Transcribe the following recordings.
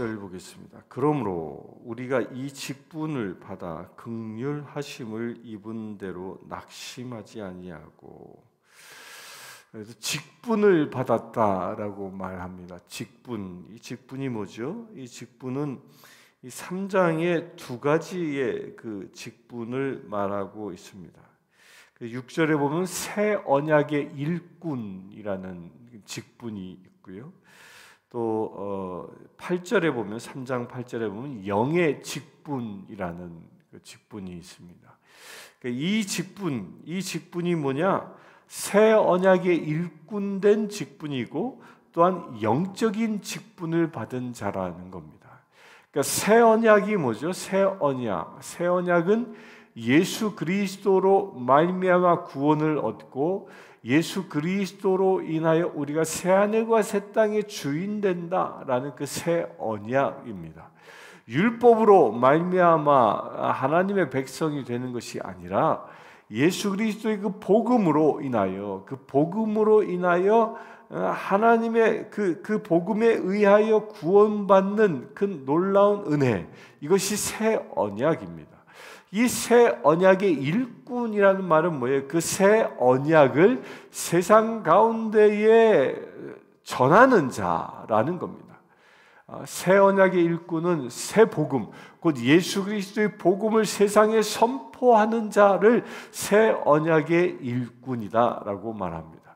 6절 보겠습니다. 그러므로 우리가 이 직분을 받아 긍휼하심을 입은 대로 낙심하지 아니하고, 그래서 직분을 받았다라고 말합니다. 직분, 이 직분이 뭐죠? 이 직분은 이 3장의 두 가지의 그 직분을 말하고 있습니다. 6절에 보면 새 언약의 일꾼이라는 직분이 있고요. 또 8절에 보면 3장 8절에 보면 영의 직분이라는 그 직분이 있습니다. 이 직분이 뭐냐? 새 언약의 일꾼된 직분이고 또한 영적인 직분을 받은 자라는 겁니다. 그러니까 새 언약이 뭐죠? 새 언약은 예수 그리스도로 말미암아 구원을 얻고 예수 그리스도로 인하여 우리가 새 하늘과 새 땅의 주인 된다라는 그 새 언약입니다. 율법으로 말미암아 하나님의 백성이 되는 것이 아니라 예수 그리스도의 그 복음으로 인하여 하나님의 그 복음에 의하여 구원받는 그 놀라운 은혜, 이것이 새 언약입니다. 이 새 언약의 일꾼이라는 말은 뭐예요? 그 새 언약을 세상 가운데에 전하는 자라는 겁니다. 새 언약의 일꾼은 새 복음, 곧 예수 그리스도의 복음을 세상에 선포하는 자를 새 언약의 일꾼이다라고 말합니다.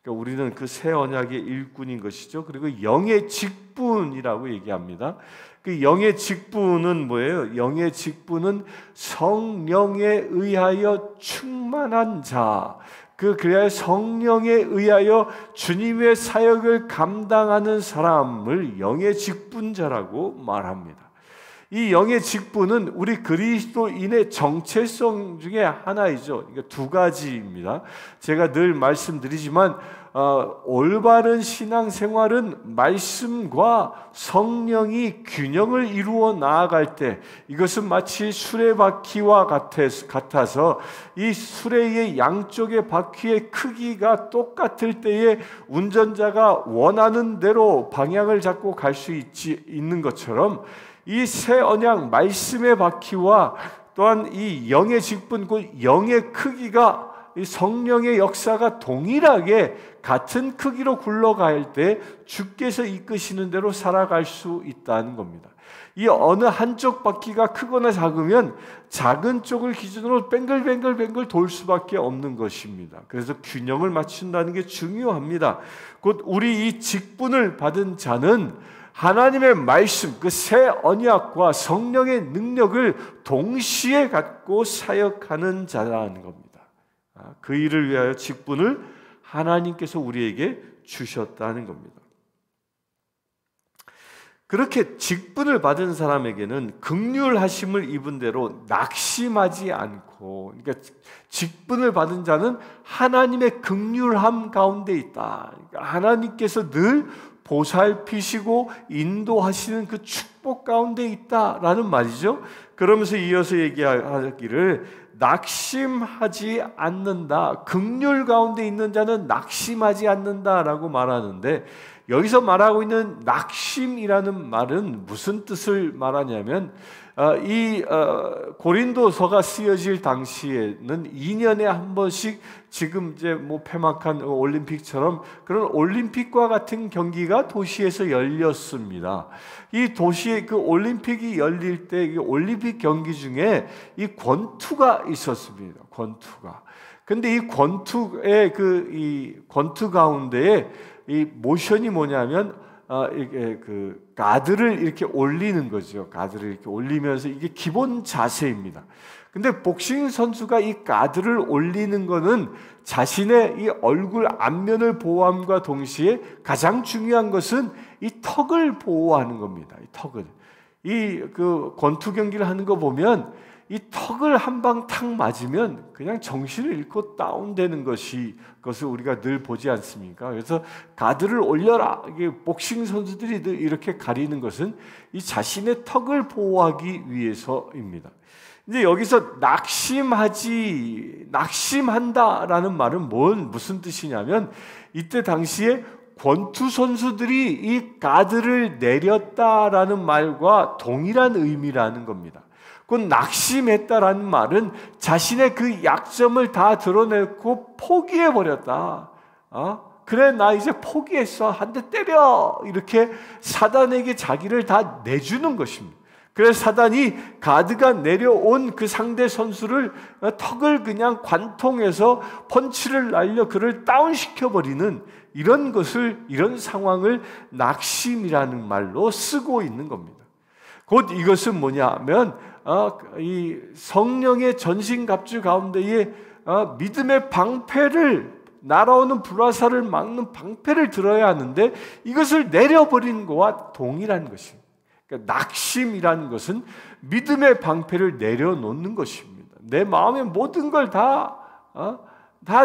그러니까 우리는 그 새 언약의 일꾼인 것이죠. 그리고 영의 직분이라고 얘기합니다. 그 영의 직분은 뭐예요? 영의 직분은 성령에 의하여 충만한 자, 그래야 성령에 의하여 주님의 사역을 감당하는 사람을 영의 직분자라고 말합니다. 이 영의 직분은 우리 그리스도인의 정체성 중에 하나이죠. 이게 두 가지입니다. 제가 늘 말씀드리지만 올바른 신앙생활은 말씀과 성령이 균형을 이루어 나아갈 때, 이것은 마치 수레바퀴와 같아서 이 수레의 양쪽의 바퀴의 크기가 똑같을 때에 운전자가 원하는 대로 방향을 잡고 갈 수 있는 것처럼, 이 새 언약 말씀의 바퀴와 또한 이 영의 직분, 그 영의 크기가, 이 성령의 역사가 동일하게 같은 크기로 굴러갈 때 주께서 이끄시는 대로 살아갈 수 있다는 겁니다. 이 어느 한쪽 바퀴가 크거나 작으면 작은 쪽을 기준으로 뱅글뱅글 돌 수밖에 없는 것입니다. 그래서 균형을 맞춘다는 게 중요합니다. 곧 우리 이 직분을 받은 자는 하나님의 말씀, 그 새 언약과 성령의 능력을 동시에 갖고 사역하는 자라는 겁니다. 그 일을 위하여 직분을 하나님께서 우리에게 주셨다는 겁니다. 그렇게 직분을 받은 사람에게는 긍휼하심을 입은 대로 낙심하지 않고, 그러니까 직분을 받은 자는 하나님의 긍휼함 가운데 있다. 그러니까 하나님께서 늘 보살피시고 인도하시는 그 축복 가운데 있다라는 말이죠. 그러면서 이어서 얘기하기를 낙심하지 않는다. 긍휼 가운데 있는 자는 낙심하지 않는다라고 말하는데, 여기서 말하고 있는 낙심이라는 말은 무슨 뜻을 말하냐면, 고린도서가 쓰여질 당시에는 2년에 한 번씩 지금 이제 폐막한 올림픽처럼 그런 올림픽과 같은 경기가 도시에서 열렸습니다. 이 도시에 그 올림픽이 열릴 때 이 올림픽 경기 중에 이 권투가 있었습니다. 권투가. 근데 이 권투의 이 권투 가운데에 이 모션이 뭐냐면 이게 그 가드를 이렇게 올리는 거죠. 가드를 이렇게 올리면서 이게 기본 자세입니다. 근데 복싱 선수가 이 가드를 올리는 거는 자신의 이 얼굴 앞면을 보호함과 동시에 가장 중요한 것은 이 턱을 보호하는 겁니다. 이 턱을. 그 권투 경기를 하는 거 보면 이 턱을 한 방 탁 맞으면 그냥 정신을 잃고 다운되는 것을 우리가 늘 보지 않습니까? 그래서 가드를 올려라. 이게 복싱 선수들이 늘 이렇게 가리는 것은 이 자신의 턱을 보호하기 위해서입니다. 이제 여기서 낙심한다라는 말은 무슨 뜻이냐면, 이때 당시에 권투 선수들이 이 가드를 내렸다라는 말과 동일한 의미라는 겁니다. 그 낙심했다라는 말은 자신의 그 약점을 다 드러내고 포기해버렸다. 그래, 나 이제 포기했어. 한 대 때려. 이렇게 사단에게 자기를 다 내주는 것입니다. 그래서 사단이 가드가 내려온 그 상대 선수를 턱을 그냥 관통해서 펀치를 날려 그를 다운시켜버리는 이런 상황을 낙심이라는 말로 쓰고 있는 겁니다. 곧 이것은 뭐냐 하면 이 성령의 전신갑주 가운데에 믿음의 방패를, 날아오는 불화살을 막는 방패를 들어야 하는데 이것을 내려버리는 것과 동일한 것입니다. 그러니까 낙심이라는 것은 믿음의 방패를 내려놓는 것입니다. 내 마음의 모든 걸 다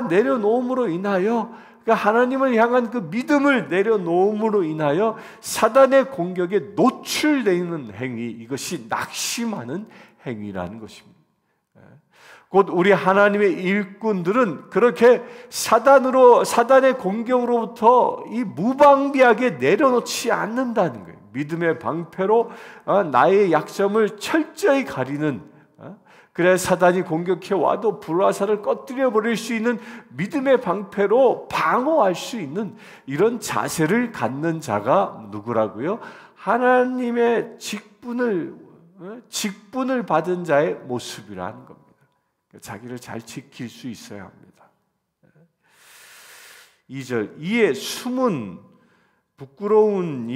내려놓음으로 인하여, 그러니까 하나님을 향한 그 믿음을 내려놓음으로 인하여 사단의 공격에 노출되는 행위, 이것이 낙심하는 행위라는 것입니다. 곧 우리 하나님의 일꾼들은 그렇게 사단의 공격으로부터 이 무방비하게 내려놓지 않는다는 거예요. 믿음의 방패로 나의 약점을 철저히 가리는, 그래 사단이 공격해 와도 불화살을 꺼뜨려 버릴 수 있는 믿음의 방패로 방어할 수 있는 이런 자세를 갖는 자가 누구라고요? 하나님의 직분을 받은 자의 모습이라는 겁니다. 자기를 잘 지킬 수 있어야 합니다. 2절, 이에 숨은 부끄러움의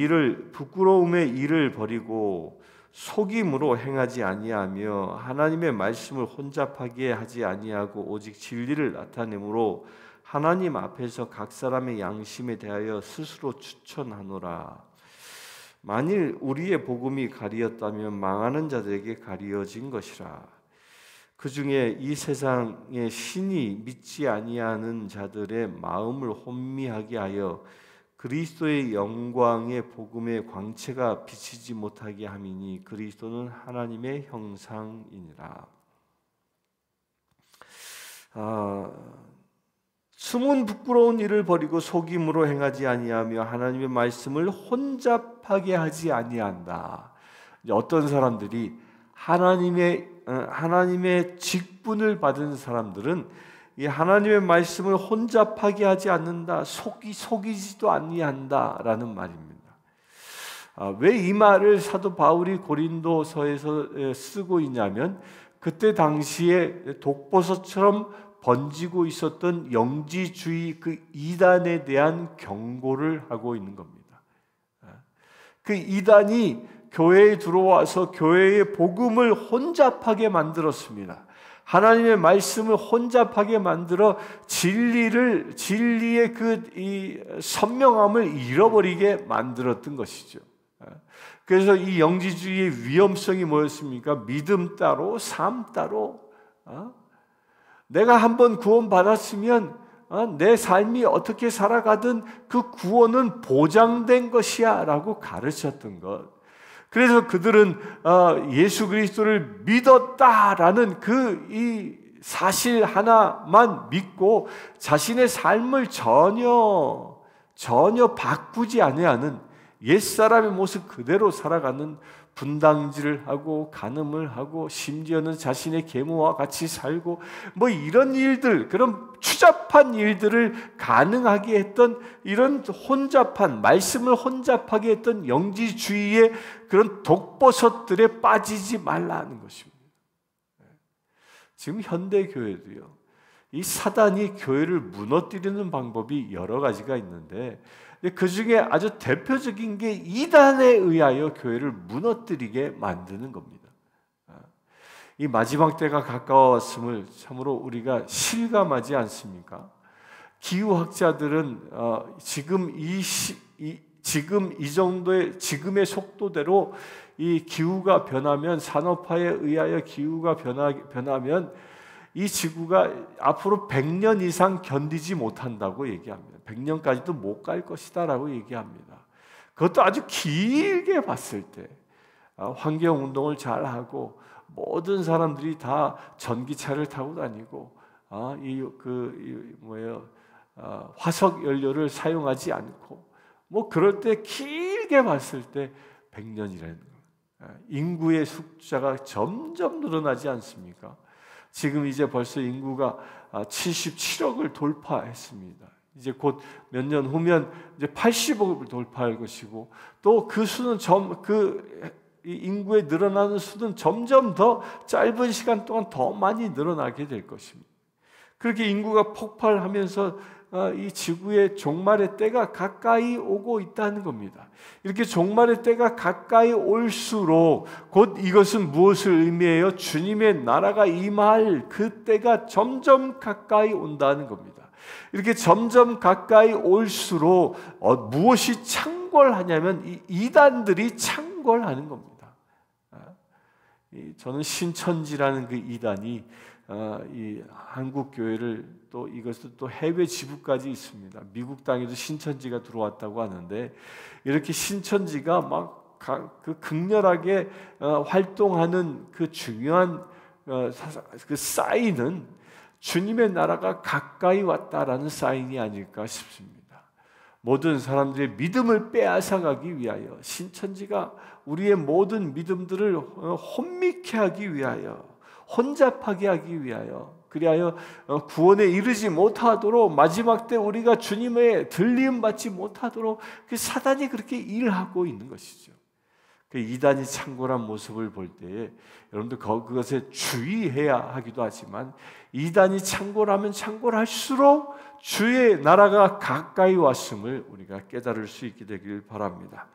일을 버리고 속임으로 행하지 아니하며 하나님의 말씀을 혼잡하게 하지 아니하고 오직 진리를 나타내므로 하나님 앞에서 각 사람의 양심에 대하여 스스로 추천하노라. 만일 우리의 복음이 가리었다면 망하는 자들에게 가리어진 것이라. 그 중에 이 세상의 신이 믿지 아니하는 자들의 마음을 혼미하게 하여 그리스도의 영광의 복음의 광채가 비치지 못하게 함이니 그리스도는 하나님의 형상이니라. 숨은 부끄러운 일을 버리고 속임으로 행하지 아니하며 하나님의 말씀을 혼잡하게 하지 아니한다. 어떤 사람들이 하나님의 직분을 받은 사람들은 이 하나님의 말씀을 혼잡하게 하지 않는다, 속이지도 아니한다라는 말입니다. 왜 이 말을 사도 바울이 고린도서에서 쓰고 있냐면 그때 당시에 독버섯처럼 번지고 있었던 영지주의 그 이단에 대한 경고를 하고 있는 겁니다. 그 이단이 교회에 들어와서 교회의 복음을 혼잡하게 만들었습니다. 하나님의 말씀을 혼잡하게 만들어 진리의 이 선명함을 잃어버리게 만들었던 것이죠. 그래서 이 영지주의의 위험성이 뭐였습니까? 믿음 따로, 삶 따로. 내가 한번 구원받았으면 내 삶이 어떻게 살아가든 그 구원은 보장된 것이야 라고 가르쳤던 것. 그래서 그들은 예수 그리스도를 믿었다라는 이 사실 하나만 믿고 자신의 삶을 전혀 바꾸지 아니하는 옛사람의 모습 그대로 살아가는, 분당질을 하고 간음을 하고 심지어는 자신의 계모와 같이 살고 뭐 이런 일들, 그런 추잡한 일들을 가능하게 했던 이런 말씀을 혼잡하게 했던 영지주의의 그런 독버섯들에 빠지지 말라는 것입니다. 지금 현대 교회도요, 이 사단이 교회를 무너뜨리는 방법이 여러 가지가 있는데 그 중에 아주 대표적인 게 이단에 의하여 교회를 무너뜨리게 만드는 겁니다. 이 마지막 때가 가까웠음을 참으로 우리가 실감하지 않습니까? 기후학자들은 지금 지금의 속도대로 이 기후가 변하면, 산업화에 의하여 기후가 변하면 이 지구가 앞으로 100년 이상 견디지 못한다고 얘기합니다. 100년까지도 못 갈 것이다 라고 얘기합니다. 그것도 아주 길게 봤을 때 환경운동을 잘하고 모든 사람들이 다 전기차를 타고 다니고 화석 연료를 사용하지 않고 뭐 그럴 때 길게 봤을 때 100년이라는 거예요. 인구의 숫자가 점점 늘어나지 않습니까? 지금 이제 벌써 인구가 77억을 돌파했습니다. 이제 곧 몇 년 후면 이제 80억을 돌파할 것이고, 또 그 수는 인구의 늘어나는 수는 점점 더 짧은 시간 동안 더 많이 늘어나게 될 것입니다. 그렇게 인구가 폭발하면서 이 지구의 종말의 때가 가까이 오고 있다는 겁니다. 이렇게 종말의 때가 가까이 올수록 곧 이것은 무엇을 의미해요? 주님의 나라가 임할 그 때가 점점 가까이 온다는 겁니다. 이렇게 점점 가까이 올수록 무엇이 창궐하냐면 이 이단들이 창궐하는 겁니다. 저는 신천지라는 그 이단이 이 한국 교회를 또 이것도 또 해외 지부까지 있습니다. 미국 땅에도 신천지가 들어왔다고 하는데, 이렇게 신천지가 막 그 극렬하게 활동하는 그 중요한 그 사인은 주님의 나라가 가까이 왔다라는 사인이 아닐까 싶습니다. 모든 사람들의 믿음을 빼앗아가기 위하여 신천지가 우리의 모든 믿음들을 혼미케 하기 위하여, 혼잡하게 하기 위하여, 그리하여 구원에 이르지 못하도록, 마지막 때 우리가 주님의 들림 받지 못하도록 그 사단이 그렇게 일하고 있는 것이죠. 그 이단이 창궐한 모습을 볼 때에 여러분들 그것에 주의해야 하기도 하지만, 이단이 창궐하면 창궐할수록 주의 나라가 가까이 왔음을 우리가 깨달을 수 있게 되길 바랍니다.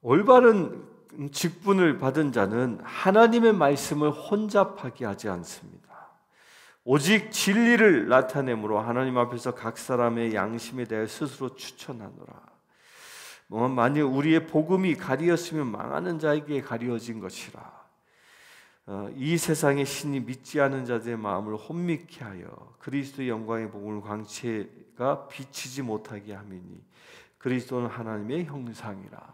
올바른 직분을 받은 자는 하나님의 말씀을 혼잡하게 하지 않습니다. 오직 진리를 나타내므로 하나님 앞에서 각 사람의 양심에 대해 스스로 추천하노라. 만일 우리의 복음이 가리었으면 망하는 자에게 가리어진 것이라. 이 세상의 신이 믿지 않은 자들의 마음을 혼미케 하여 그리스도의 영광의 복음을 광채가 비치지 못하게 함이니 그리스도는 하나님의 형상이라.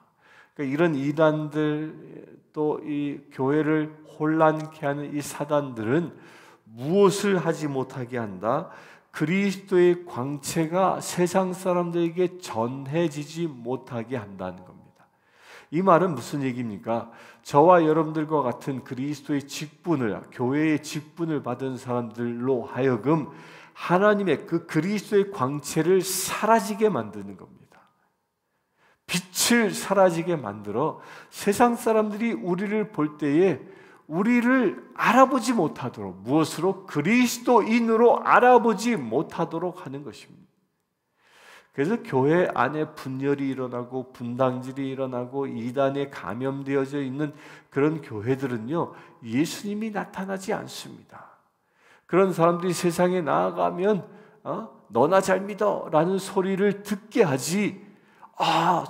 그러니까 이런 이단들, 또 이 교회를 혼란케 하는 이 사단들은 무엇을 하지 못하게 한다? 그리스도의 광채가 세상 사람들에게 전해지지 못하게 한다는 겁니다. 이 말은 무슨 얘기입니까? 저와 여러분들과 같은 그리스도의 직분을, 교회의 직분을 받은 사람들로 하여금 하나님의 그 그리스도의 광채를 사라지게 만드는 겁니다. 빛을 사라지게 만들어 세상 사람들이 우리를 볼 때에 우리를 알아보지 못하도록, 무엇으로? 그리스도인으로 알아보지 못하도록 하는 것입니다. 그래서 교회 안에 분열이 일어나고 분당질이 일어나고 이단에 감염되어져 있는 그런 교회들은요, 예수님이 나타나지 않습니다. 그런 사람들이 세상에 나아가면 너나 잘 믿어 라는 소리를 듣게 하지,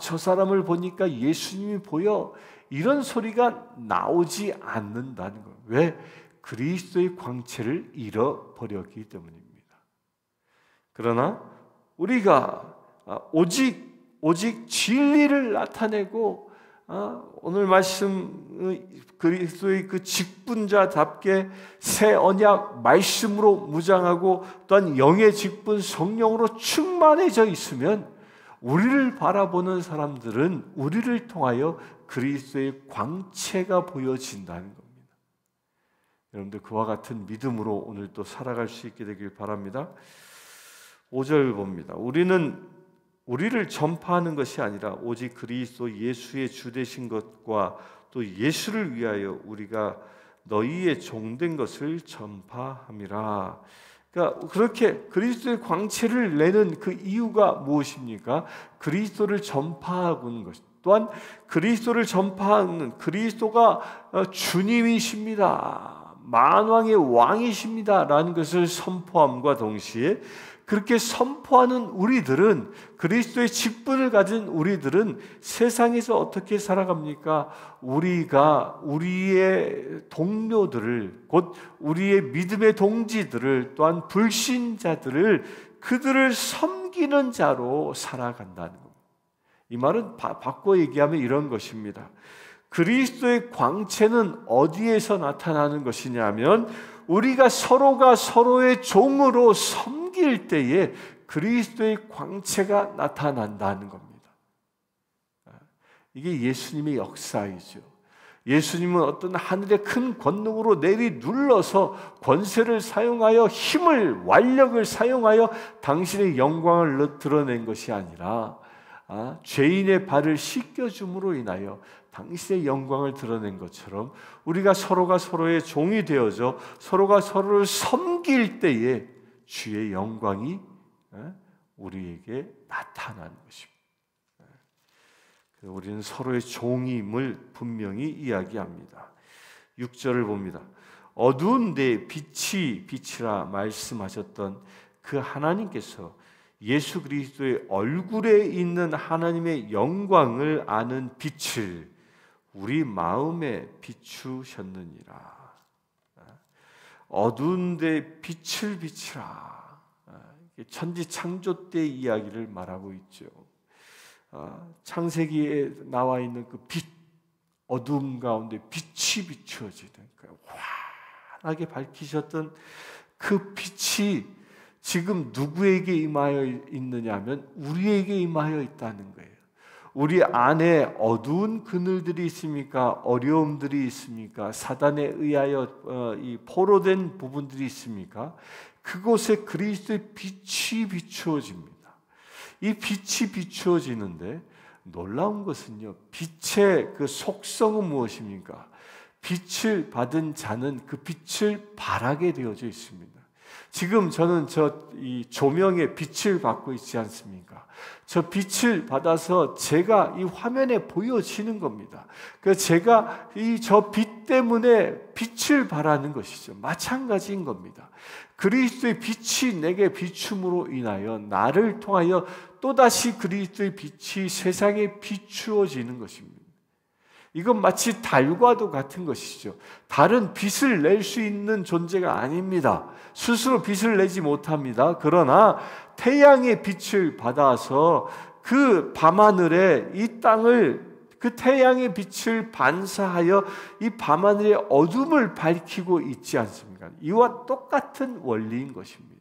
저 사람을 보니까 예수님이 보여, 이런 소리가 나오지 않는다는 거예요. 왜? 그리스도의 광채를 잃어버렸기 때문입니다. 그러나 우리가 오직 진리를 나타내고 오늘 말씀 그리스도의 그 직분자답게 새 언약 말씀으로 무장하고 또한 영의 직분 성령으로 충만해져 있으면 우리를 바라보는 사람들은 우리를 통하여 그리스도의 광채가 보여진다는 겁니다. 여러분들 그와 같은 믿음으로 오늘 또 살아갈 수 있게 되길 바랍니다. 5절 봅니다. 우리를 전파하는 것이 아니라 오직 그리스도 예수의 주 되신 것과 또 예수를 위하여 우리가 너희의 종된 것을 전파함이라. 그러니까 그렇게 그리스도의 광채를 내는 그 이유가 무엇입니까? 그리스도를 전파하고 있는 것. 또한 그리스도를 전파하는, 그리스도가 주님이십니다, 만왕의 왕이십니다 라는 것을 선포함과 동시에 그렇게 선포하는 우리들은, 그리스도의 직분을 가진 우리들은 세상에서 어떻게 살아갑니까? 우리가 우리의 동료들을, 곧 우리의 믿음의 동지들을, 또한 불신자들을, 그들을 섬기는 자로 살아간다는 겁니다. 이 말은 바꿔 얘기하면 이런 것입니다. 그리스도의 광채는 어디에서 나타나는 것이냐면 우리가 서로가 서로의 종으로 섬길 때에 그리스도의 광채가 나타난다는 겁니다. 이게 예수님의 역사이죠. 예수님은 어떤 하늘의 큰 권능으로 내리 눌러서 권세를 사용하여 힘을, 완력을 사용하여 당신의 영광을 드러낸 것이 아니라 죄인의 발을 씻겨줌으로 인하여 당신의 영광을 드러낸 것처럼 우리가 서로가 서로의 종이 되어져 서로가 서로를 섬길 때에 주의 영광이 우리에게 나타나는 것입니다. 우리는 서로의 종임을 분명히 이야기합니다. 6절을 봅니다. 어두운 데 빛이 빛이라 말씀하셨던 그 하나님께서 예수 그리스도의 얼굴에 있는 하나님의 영광을 아는 빛을 우리 마음에 비추셨느니라. 어두운 데 빛을 비치라. 천지 창조 때 이야기를 말하고 있죠. 창세기에 나와 있는 그 빛, 어둠 가운데 빛이 비추어지는 환하게 밝히셨던 그 빛이 지금 누구에게 임하여 있느냐 하면 우리에게 임하여 있다는 거예요. 우리 안에 어두운 그늘들이 있습니까? 어려움들이 있습니까? 사단에 의하여 이 포로된 부분들이 있습니까? 그곳에 그리스도의 빛이 비추어집니다. 이 빛이 비추어지는데 놀라운 것은요, 빛의 그 속성은 무엇입니까? 빛을 받은 자는 그 빛을 발하게 되어져 있습니다. 지금 저는 이 조명의 빛을 받고 있지 않습니까? 저 빛을 받아서 제가 이 화면에 보여지는 겁니다. 그래서 제가 저 빛 때문에 빛을 발하는 것이죠. 마찬가지인 겁니다. 그리스도의 빛이 내게 비춤으로 인하여 나를 통하여 또다시 그리스도의 빛이 세상에 비추어지는 것입니다. 이건 마치 달과도 같은 것이죠. 달은 빛을 낼 수 있는 존재가 아닙니다. 스스로 빛을 내지 못합니다. 그러나 태양의 빛을 받아서 그 밤하늘에 이 땅을 그 태양의 빛을 반사하여 이 밤하늘의 어둠을 밝히고 있지 않습니까? 이와 똑같은 원리인 것입니다.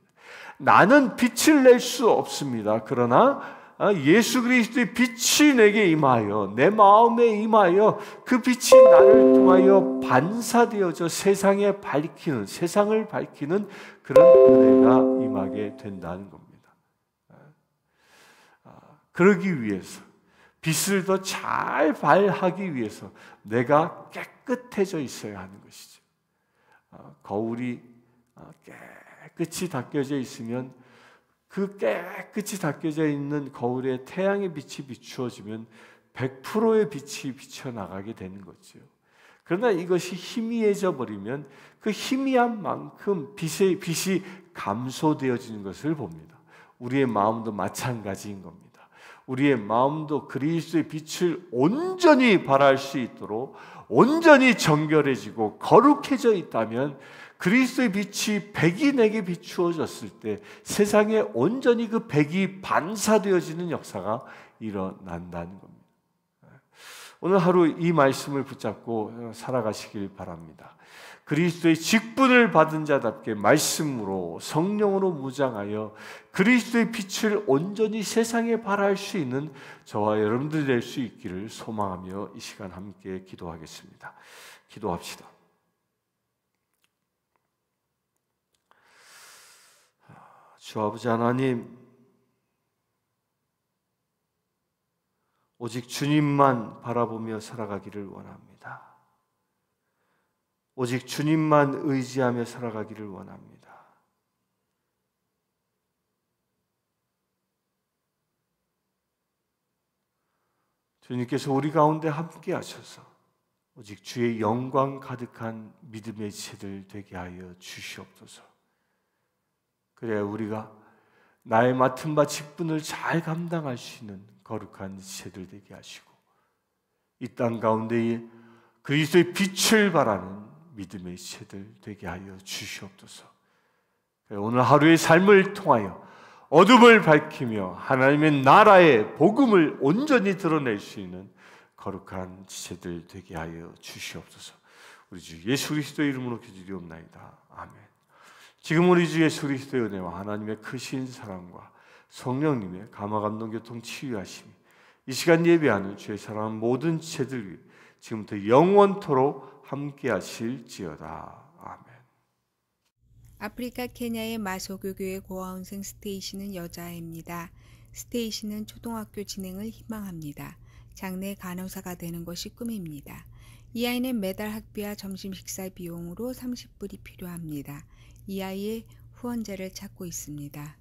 나는 빛을 낼 수 없습니다. 그러나 예수 그리스도의 빛이 내게 임하여 내 마음에 임하여 그 빛이 나를 통하여 반사되어져 세상을 밝히는 그런 은혜가 임하게 된다는 겁니다. 그러기 위해서 빛을 더 잘 발하기 위해서 내가 깨끗해져 있어야 하는 것이죠. 거울이 깨끗이 닦여져 있으면 그 깨끗이 닦여져 있는 거울에 태양의 빛이 비추어지면 100%의 빛이 비쳐나가게 되는 거죠. 그러나 이것이 희미해져 버리면 그 희미한 만큼 빛이 감소되어지는 것을 봅니다. 우리의 마음도 마찬가지인 겁니다. 우리의 마음도 그리스도의 빛을 온전히 발할 수 있도록 온전히 정결해지고 거룩해져 있다면 그리스도의 빛이 백이 내게 비추어졌을 때 세상에 온전히 그 백이 반사되어지는 역사가 일어난다는 겁니다. 오늘 하루 이 말씀을 붙잡고 살아가시길 바랍니다. 그리스도의 직분을 받은 자답게 말씀으로 성령으로 무장하여 그리스도의 빛을 온전히 세상에 발할 수 있는 저와 여러분들이 될 수 있기를 소망하며 이 시간 함께 기도하겠습니다. 기도합시다. 주 아버지 하나님, 오직 주님만 바라보며 살아가기를 원합니다. 오직 주님만 의지하며 살아가기를 원합니다. 주님께서 우리 가운데 함께 하셔서 오직 주의 영광 가득한 믿음의 지체들 되게 하여 주시옵소서. 그래야 우리가 나의 맡은 바 직분을 잘 감당할 수 있는 거룩한 지체들 되게 하시고 이 땅 가운데에 그리스도의 빛을 발하는 믿음의 지체들 되게 하여 주시옵소서. 오늘 하루의 삶을 통하여 어둠을 밝히며 하나님의 나라의 복음을 온전히 드러낼 수 있는 거룩한 지체들 되게 하여 주시옵소서. 우리 주 예수 그리스도의 이름으로 기도드리옵나이다. 아멘. 지금 우리 주 예수 그리스도의 은혜와 하나님의 크신 사랑과 성령님의 감화 감동 교통 치유하심이 이 시간 예배하는 주의 사랑하는 모든 지체들 위해 지금부터 영원토록 함께 하실지어다. 아멘. 아프리카 케냐의 마소교교의 고아원생 스테이시는 여자아이입니다. 스테이시는 초등학교 진행을 희망합니다. 장래 간호사가 되는 것이 꿈입니다. 이 아이는 매달 학비와 점심 식사 비용으로 30불이 필요합니다. 이 아이의 후원자를 찾고 있습니다.